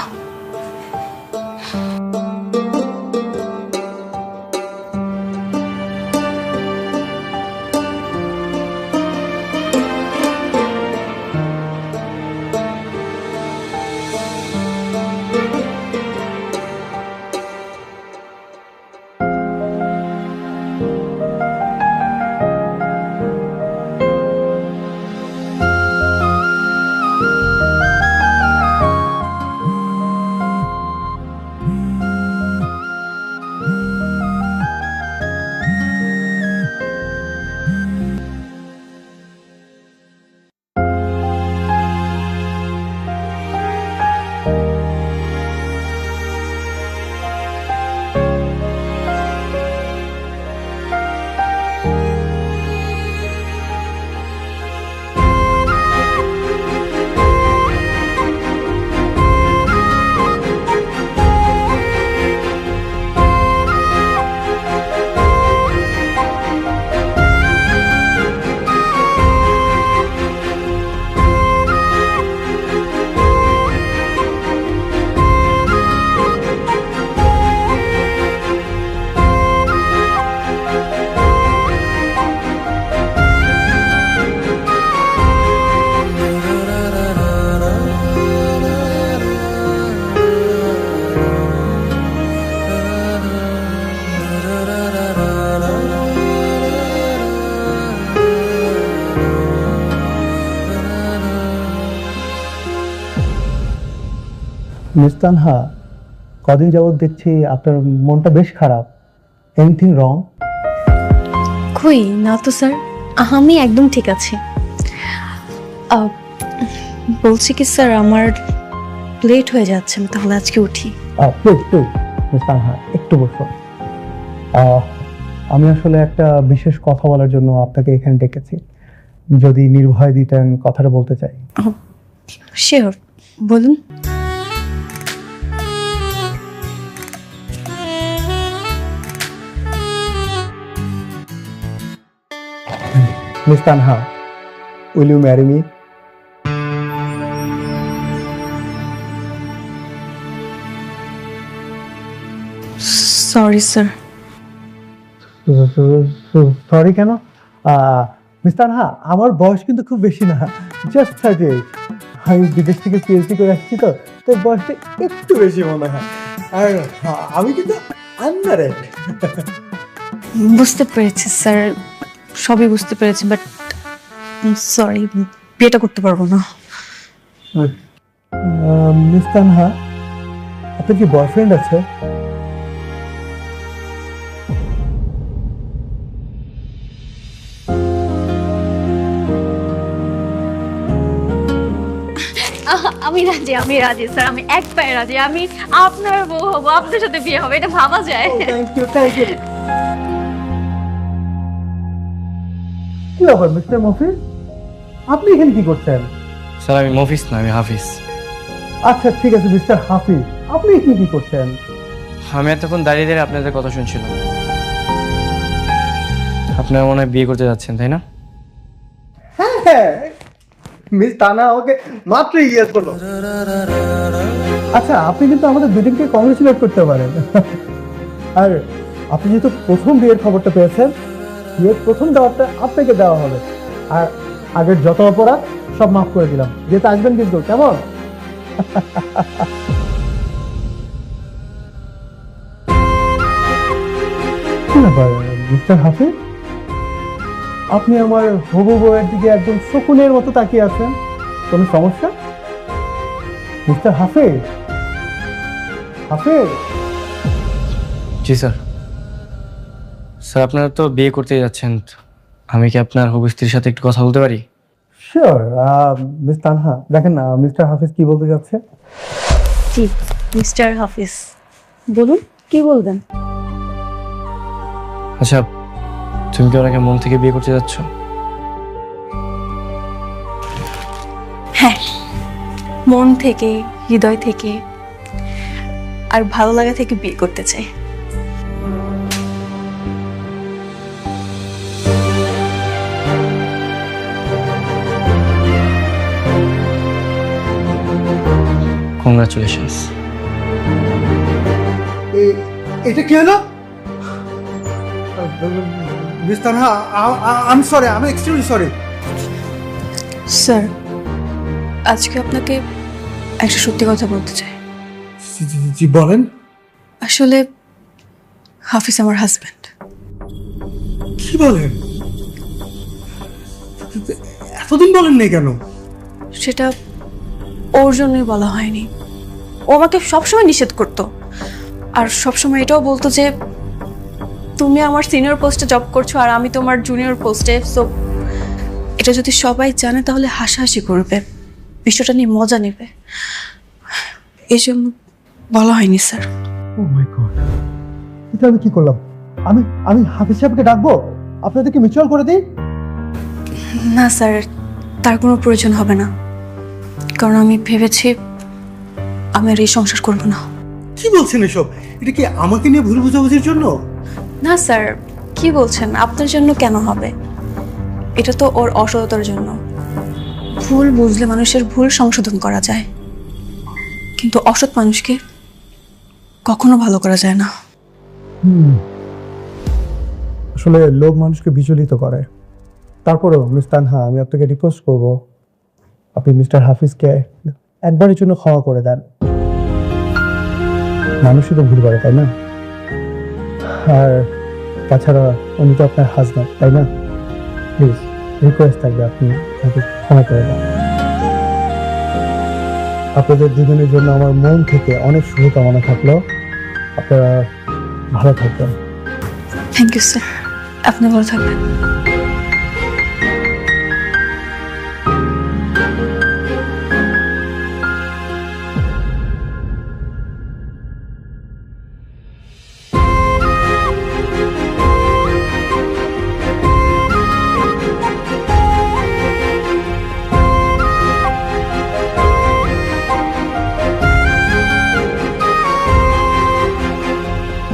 S7: মিস তানহা, কদিন যাবত দেখছি আপনার মনটা বেশ খারাপ। Anything wrong?
S6: কই না তো স্যার, আমি একদম ঠিক আছি। বলছি কি স্যার, আমার লেট হয়ে যাচ্ছে, আমি তাহলে আজকে উঠি।
S7: প্লিজ প্লিজ মিস তানহা, একটু বসো। আমি আসলে একটা বিশেষ কথা বলার জন্য আপনাকে এখানে ডেকেছি। যদি নির্ভয় দিতেন, কথাটা বলতে চাই।
S6: শিওর, বলুন।
S7: Miss Tanha, will you marry me?
S6: Sorry sir.
S7: Sorry কেন? মিস তানহা, আমার বয়স কিন্তু খুব বেশি না, জাস্ট 38। আমি বিদেশ থেকে পিএইচডি করে আসছি, তো তাই বয়সটা একটু বেশি মনে হয়। আর আমি কিন্তু আনম্যারিড।
S6: বুঝতে পেরেছি স্যার, সবই বুঝতে পেরেছি, বাট সরি, বিয়েটা করতে পারবো না।
S7: মিস তানহা, আপনার কি বয়ফ্রেন্ড আছে?
S6: আমি রাজি, আমি রাজি স্যার, আমি এক পায়ে রাজি। আমি আপনার বউ হবো, আপনার সাথে বিয়ে হবে, এটা ভাবা যায়?
S7: Thank you, thank you. কি ব্যাপার মিস্টার মফিজ, আপনি এখানে কি করছেন?
S1: স্যার আমি মফিজ না, আমি হাফিজ।
S7: আচ্ছা ঠিক আছে মিস্টার হাফিজ, আপনি এখানে কি করছেন?
S1: আমি এতক্ষণ দাঁড়িয়ে দাঁড়িয়ে আপনাদের কথা শুনছিলাম। আপনারা মনে হয় বিয়ে করতে যাচ্ছেন, তাই না?
S7: হ্যাঁ, মিস তানা আমাকে মাত্র ইয়েস বলল। আচ্ছা, আপনি কিন্তু আমাদের দুজনকে কংগ্রেচুলেট করতে পারেন। আর আপনি যেহেতু প্রথম বিয়ের খবরটা পেয়েছেন, বিয়ের প্রথম দাওয়াতটা আপনাকে দেওয়া হবে। আর আগের যত অপরাধ সব মাফ করে দিলাম, যেহেতু আসবেন কিন্তু, কেমন? কি ব্যাপার মিস্টার হাফিজ, আপনি আমার হবু বউয়ের দিকে একদম শকুনের মতো তাকিয়ে আছেন, কোনো সমস্যা? মিস্টার হাফিজ, হাফিজ।
S1: জি স্যার। স্যার আপনারা তো বিয়ে করতে যাচ্ছেন, আমি কি আপনার হবু স্ত্রীর সাথে একটু কথা বলতে পারি?
S7: শিওর। মিস তানহা, দেখেন না মিস্টার হাফিজ কি বলতে যাচ্ছে।
S6: জি মিস্টার হাফিজ, বলুন কি বলবেন?
S1: আচ্ছা, তুমি কি ওনাকে মন থেকে বিয়ে করতে যাচ্ছ?
S6: হ্যাঁ, মন থেকে, হৃদয় থেকে আর ভালো লাগা থেকে বিয়ে করতে চাই।
S1: কংগ্রাচুলেশনস।
S7: এটা কি হলো? মিস তানহা, আমি সরি, আমি এক্সট্রিমলি সরি।
S6: স্যার, আজকে আপনাকে একটা সত্যি কথা বলতে চাই।
S7: জি বলেন।
S6: আসলে হাফিজ আমার হাজব্যান্ড।
S7: কি বলেন? এতদিন বলেন নাই কেন?
S6: সেটা ওর জন্যই বলা হয়নি। ও আমাকে সবসময় নিষেধ করতো, আর সবসময় এটাও বলতো যে তুমি আমার সিনিয়র পোস্টে জব করছো আর আমি তোমার জুনিয়র পোস্টে, সো এটা যদি সবাই জানে তাহলে হাসাহাসি করবে, বিষয়টা নিয়ে মজা নেবে, এই জন্য বলা হয়নি স্যার।
S7: ও মাই গড, এটা আমি কি করলাম? আমি আমি হাফিজ সাহেবকে ডাকবো, আপনাদেরকে মিউচুয়াল করে দিই?
S6: না স্যার, তার কোনো প্রয়োজন হবে না, কারণ আমি ভেবেছি আমি আর এই সংসার করব না।
S7: কি বলছেন এসব? এটা কি আমাকে নিয়ে ভুল বোঝাবুঝির জন্য?
S6: না স্যার, কি বলছেন? আপনার জন্য কেন হবে? এটা তো ওর অসততার জন্য। ভুল বুঝলে মানুষের ভুল সংশোধন করা যায়, কিন্তু অসৎ মানুষকে কখনো ভালো করা যায় না।
S7: আসলে লোভ মানুষকে বিচলিত করে। তারপরেও মিস তানহা, আমি আপনাকে রিকোয়েস্ট করব, আপনি মিস্টার হাফিজকে একবারের জন্য ক্ষমা করে দেন। মানুষই তো ভুল করে, তাই না? আর তাছাড়া উনি তো আপনার হাজব্যান্ড, তাই না? প্লিজ রিকোয়েস্ট থাকবে, আপনি তাকে ক্ষমা করে দেন। আপনাদের দুজনের জন্য আমার মন থেকে অনেক শুভকামনা থাকলো। আপনারা ভালো থাকবেন।
S6: থ্যাংক ইউ স্যার, আপনি ভালো থাকবেন।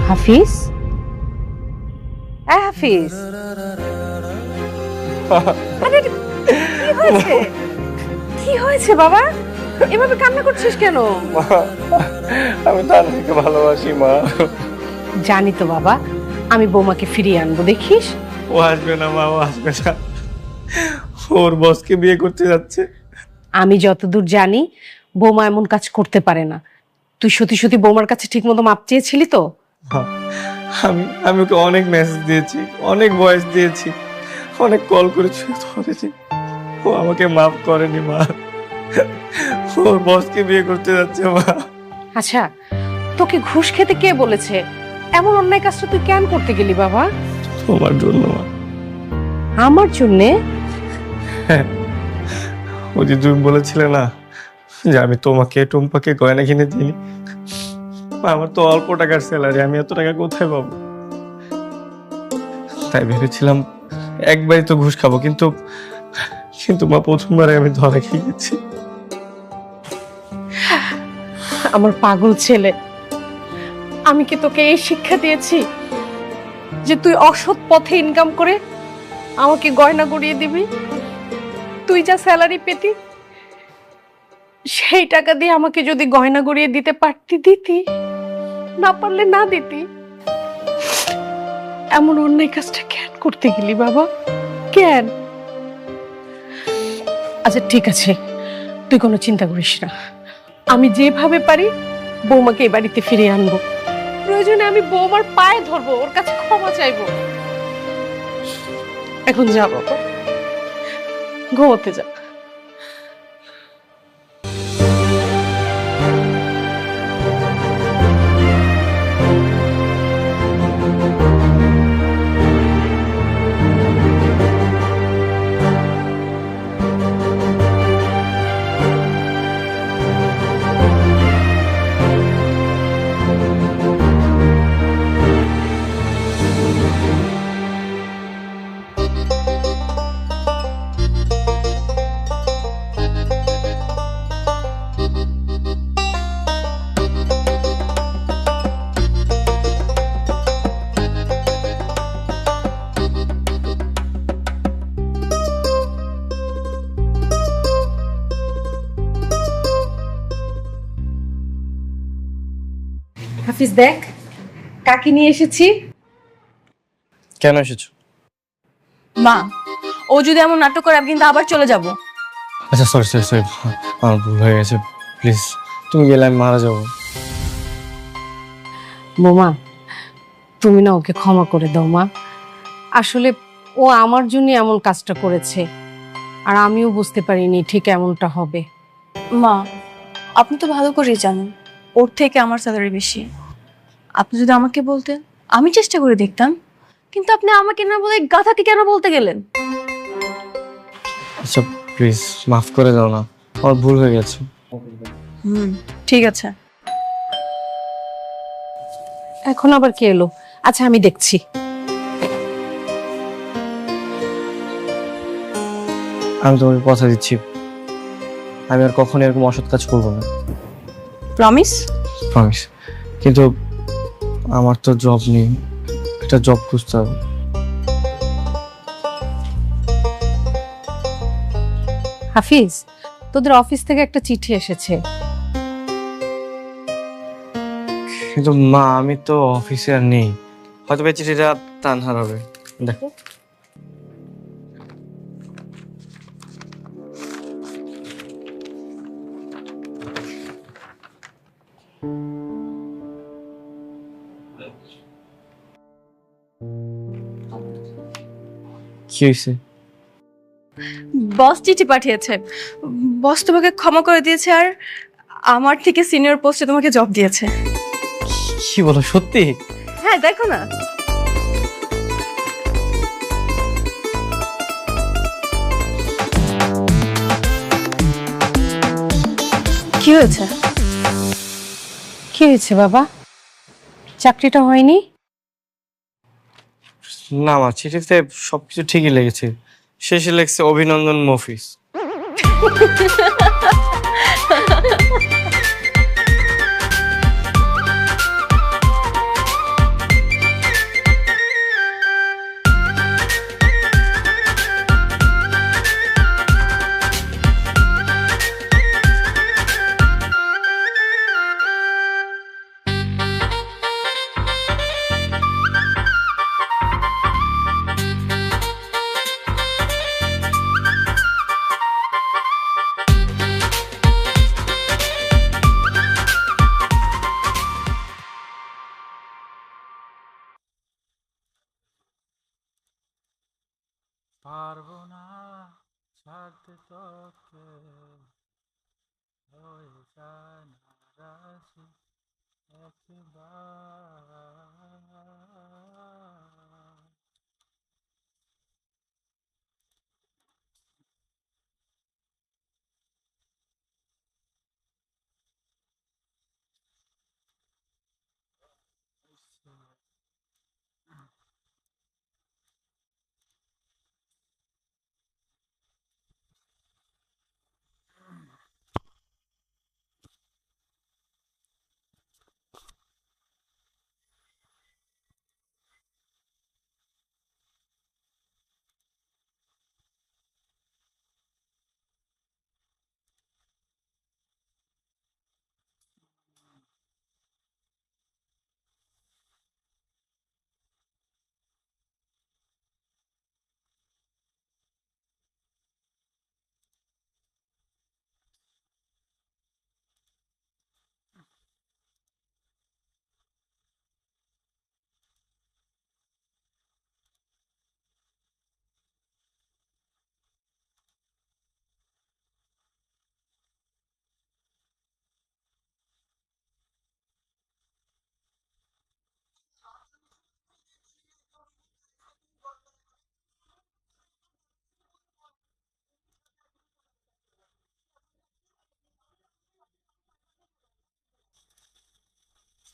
S3: হাফিজ, হাফিজ, আরে কি হয়েছে? কি হয়েছে বাবা? এভাবে কান্না করছিস কেন?
S1: আমি তানহাকে ভালোবাসি মা।
S3: জানি তো বাবা, আমি বৌমাকে ফিরিয়ে আনবো, দেখিস।
S1: ও আসবে না মা, ও আসবে না, ওর বসকে বিয়ে করতে যাচ্ছে।
S3: আমি যতদূর জানি বৌমা এমন কাজ করতে পারে না। তুই সত্যি সত্যি বৌমার কাছে ঠিক মতো মাপ চেয়েছিলি তো?
S1: আমি ওকে অনেক মেসেজ দিয়েছি, অনেক ভয়েস দিয়েছি, অনেক কল করেছি, ধরেছি, ও আমাকে মাফ করেনি মা। ওর বসকে বিয়ে করতে যাচ্ছে মা।
S3: আচ্ছা, তোকে ঘুষ খেতে কে বলেছে? এমন অন্যায় কাজটা তুই কেন করতে গেলি বাবা?
S1: তোমার জন্য মা।
S3: আমার জন্যে?
S1: ওই যে তুমি বলেছিলে না যে আমি তোমাকে টুম্পাকে গয়না কিনে দিইনি, আমার তো অল্প টাকার স্যালারি, আমি এত টাকা কোথায় পাবো? তাই ভেবেছিলাম একবারই তো ঘুষ খাবো, কিন্তু কিন্তু মা প্রথমবারে আমি ধরা খেয়ে গেছি।
S3: আমার পাগল ছেলে, আমি কি তোকে এই শিক্ষা দিয়েছি যে তুই অসৎ পথে ইনকাম করে আমাকে গয়না গড়িয়ে দিবি? তুই যা স্যালারি পেতি সেই টাকা দিয়ে আমাকে যদি গয়না গড়িয়ে দিতে পারতি দিতি, না পারলে না দিতি। এমন অন্যায় কাজটা কেন করতে গেলি বাবা? কেন? আচ্ছা ঠিক আছে, তুই কোনো চিন্তা করিস না, আমি যেভাবে পারি বৌমাকে এই বাড়িতে ফিরিয়ে আনবো। প্রয়োজনে আমি বৌমার পায়ে ধরবো, ওর কাছে ক্ষমা চাইবো। এখন যা বাবা, ঘুমোতে যা। হাফিজ দেখ কাকে নিয়ে এসেছি।
S1: কেন এসেছো?
S6: মা, ও যদি এমন নাটক করে আমি কিন্তু আবার চলে যাব।
S1: আচ্ছা সরি সরি সরি, আমার ভুল হয়ে গেছে, প্লিজ তুমি গেলে আমি মারা যাবো।
S3: বোমা তুমি না ওকে ক্ষমা করে দাও মা। আসলে ও আমার জন্য এমন কাজটা করেছে, আর আমিও বুঝতে পারিনি ঠিক এমনটা হবে।
S6: মা, আপনি তো ভালো করেই জানেন ওর থেকে আমার স্যালারি বেশি। আপনি যদি আমাকে বলতেন আমি চেষ্টা করে দেখতাম, কিন্তু আপনি আমাকে না বলে গাধাকে কেন বলতে গেলেন?
S1: আচ্ছা প্লিজ মাফ করে দাও না, আমার ভুল হয়ে গেছে।
S6: ঠিক আছে।
S3: এখন আবার কে এলো? আচ্ছা আমি দেখছি।
S1: আমি তোমাকে কথা দিচ্ছি, আমি আর কখনো এরকম অসৎ কাজ করবো না,
S6: প্রমিস?
S1: প্রমিস। কিন্তু আমার তো জব নেই, একটা জব খুঁজতে হবে।
S3: হাফিজ তোদের অফিস থেকে একটা চিঠি এসেছে।
S1: কিন্তু মা আমি তো অফিসে আর নেই, হয়তো এই চিঠিটা তানহার হবে, দেখো। কি হয়েছে?
S6: বস চিঠি পাঠিয়েছে। বস তোমাকে ক্ষমা করে দিয়েছে আর আমার থেকে সিনিয়র পোস্টে তোমাকে জব দিয়েছে।
S1: কি বলো, সত্যি?
S6: হ্যাঁ দেখো না। কি হয়েছে?
S3: কি হয়েছে বাবা? চাকরিটা হয়নি?
S1: না মা, চিঠিতে সবকিছু ঠিকই লেগেছে, শেষে লেগেছে অভিনন্দন মফিজ।
S9: পারবো না ছাড়তে তোকে, হয়ে যায় নারাজি একবার।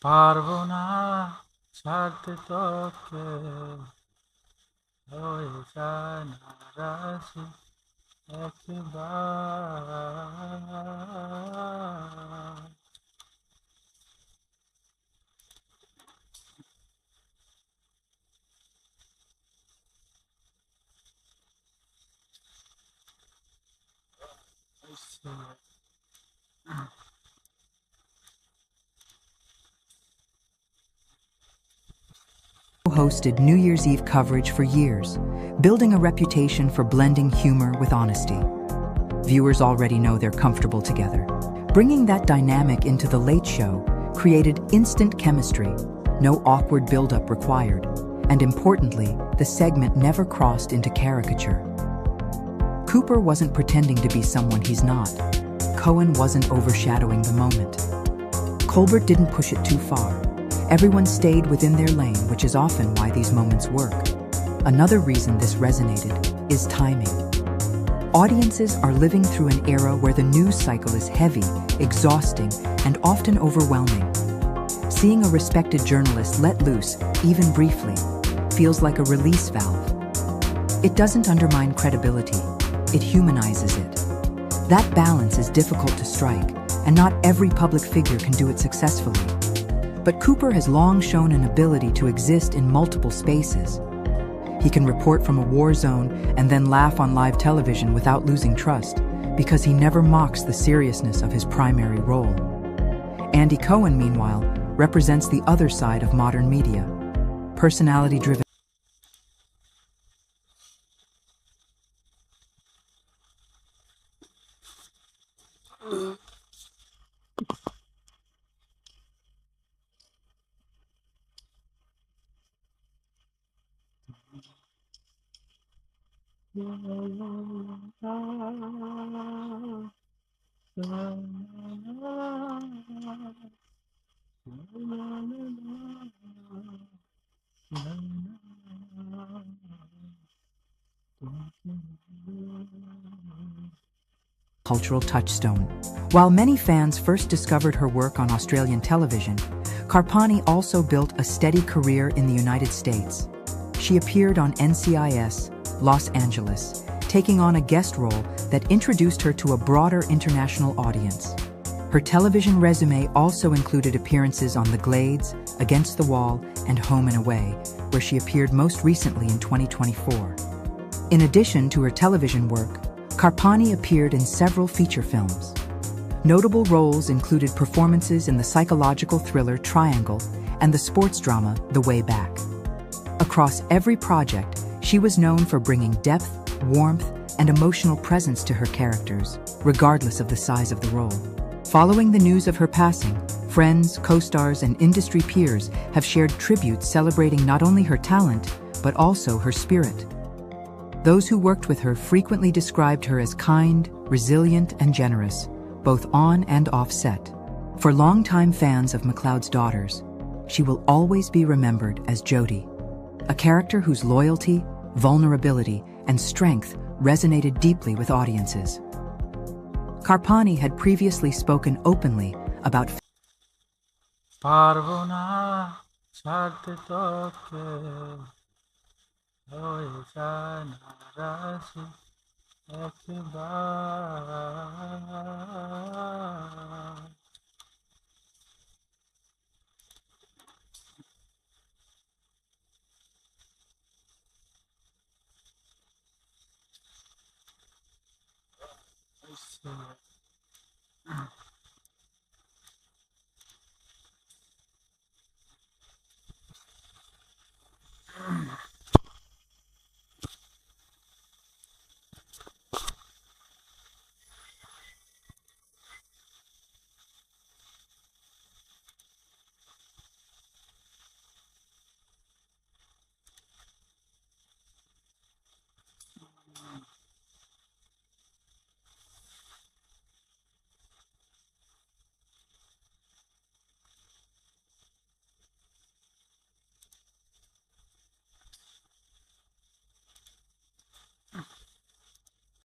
S9: পারবো না ছাড়তে তোকে, হয়ে যায় নারাজি একবার।
S10: hosted New Year's Eve coverage for years, building a reputation for blending humor with honesty. Viewers already know they're comfortable together. Bringing that dynamic into The Late Show created instant chemistry, no awkward build-up required, and importantly, the segment never crossed into caricature. Cooper wasn't pretending to be someone he's not. Cohen wasn't overshadowing the moment. Colbert didn't push it too far. Everyone stayed within their lane, which is often why these moments work. Another reason this resonated is timing. Audiences are living through an era where the news cycle is heavy, exhausting, and often overwhelming. Seeing a respected journalist let loose, even briefly, feels like a release valve. It doesn't undermine credibility, it humanizes it. That balance is difficult to strike, and not every public figure can do it successfully. But Cooper has long shown an ability to exist in multiple spaces. He can report from a war zone and then laugh on live television without losing trust, because he never mocks the seriousness of his primary role. Andy Cohen, meanwhile, represents the other side of modern media, personality-driven. Cultural touchstone. While many fans first discovered her work on Australian television, Carpani also built a steady career in the United States. She appeared on NCIS, Los Angeles, taking on a guest role that introduced her to a broader international audience. Her television resume also included appearances on The Glades, Against the Wall, and Home and Away, where she appeared most recently in 2024. In addition to her television work, Carpani appeared in several feature films. Notable roles included performances in the psychological thriller Triangle and the sports drama The Way Back. Across every project, she was known for bringing depth, warmth, and emotional presence to her characters, regardless of the size of the role. Following the news of her passing, friends, co-stars, and industry peers have shared tributes celebrating not only her talent, but also her spirit. Those who worked with her frequently described her as kind, resilient, and generous, both on and off set. For longtime fans of McLeod's Daughters, she will always be remembered as Jodie, a character whose loyalty, vulnerability, and strength resonated deeply with audiences. Carpani had previously spoken openly about